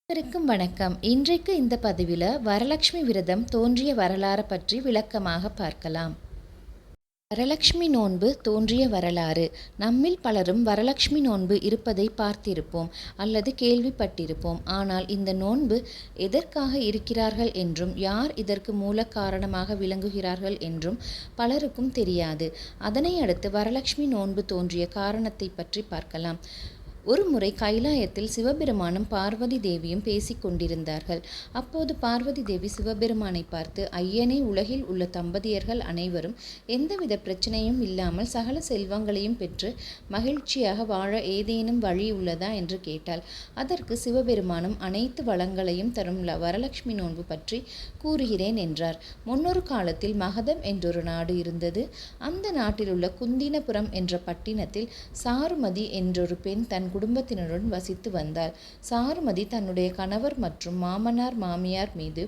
அனைவருக்கும் வணக்கம். இன்றைக்கு இந்த பதிவில் வரலட்சுமி விரதம் தோன்றிய வரலாறு பற்றி விளக்கமாக பார்க்கலாம். வரலட்சுமி நோன்பு தோன்றிய வரலாறு. நம்மில் பலரும் வரலட்சுமி நோன்பு இருப்பதை பார்த்திருப்போம் அல்லது கேள்விப்பட்டிருப்போம். ஆனால் இந்த நோன்பு எதற்காக இருக்கிறார்கள் என்றும் யார் இதற்கு மூல காரணமாக விளங்குகிறார்கள் என்றும் பலருக்கும் தெரியாது. அதனை அடுத்து வரலட்சுமி நோன்பு தோன்றிய காரணத்தை பற்றி பார்க்கலாம். ஒரு முறை கைலாயத்தில் சிவபெருமானும் பார்வதி தேவியும் பேசிக் கொண்டிருந்தார்கள். அப்போது பார்வதி தேவி சிவபெருமானை பார்த்து, ஐயனே, உலகில் உள்ள தம்பதியர்கள் அனைவரும் எந்தவித பிரச்சனையும் இல்லாமல் சகல செல்வங்களையும் பெற்று மகிழ்ச்சியாக வாழ ஏதேனும் வழி உள்ளதா என்று கேட்டாள். அதற்கு சிவபெருமானும் அனைத்து வளங்களையும் தரும் வரலட்சுமி நோன்பு பற்றி கூறுகிறேன் என்றார். முன்னொரு காலத்தில் மகதம் என்றொரு நாடு இருந்தது. அந்த நாட்டில் உள்ள குந்தினபுரம் என்ற பட்டினத்தில் சாருமதி என்றொரு பெண் தன் குடும்பத்தினருடன் வசித்து வந்தார். சாருமதி தன்னுடைய கணவர் மற்றும் மாமனார் மாமியார் மீது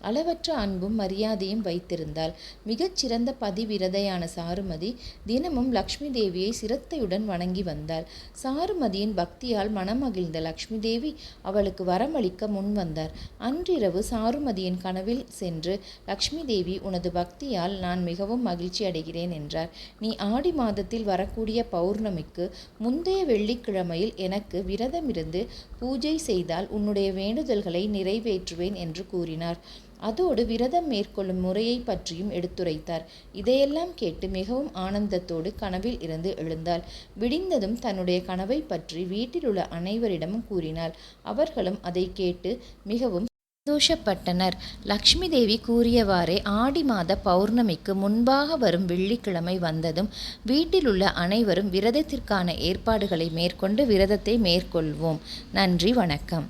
அளவற்ற அன்பும் மரியாதையும் வைத்திருந்தாள். மிகச்சிறந்த பதிவிரதையான சாருமதி தினமும் லக்ஷ்மி தேவியை சிரத்தையுடன் வணங்கி வந்தாள். சாருமதியின் பக்தியால் மனமகிழ்ந்த லக்ஷ்மி தேவி அவளுக்கு வரமளிக்க முன் வந்தார். அன்றிரவு சாருமதியின் கனவில் சென்று, லக்ஷ்மி தேவி, உனது பக்தியால் நான் மிகவும் மகிழ்ச்சி அடைகிறேன் என்றார். நீ ஆடி மாதத்தில் வரக்கூடிய பௌர்ணமிக்கு முந்தைய வெள்ளிக்கிழமையில் எனக்கு விரதமிருந்து பூஜை செய்தால் உன்னுடைய வேண்டுதல்களை நிறைவேற்றுவேன் என்று கூறினார். அதோடு விரதம் மேற்கொள்ளும் முறையை பற்றியும் எடுத்துரைத்தார். இதையெல்லாம் கேட்டு மிகவும் ஆனந்தத்தோடு கனவில் இருந்து எழுந்தாள். விடிந்ததும் தன்னுடைய கனவை பற்றி வீட்டில் உள்ள அனைவரிடமும் கூறினாள். அவர்களும் அதை கேட்டு மிகவும் சந்தோஷப்பட்டனர். லக்ஷ்மி தேவி கூறியவாறே ஆடி மாத பௌர்ணமிக்கு முன்பாக வரும் வெள்ளிக்கிழமை வந்ததும் வீட்டில் உள்ள அனைவரும் விரதத்திற்கான ஏற்பாடுகளை மேற்கொண்டு விரதத்தை மேற்கொள்வோம். நன்றி, வணக்கம்.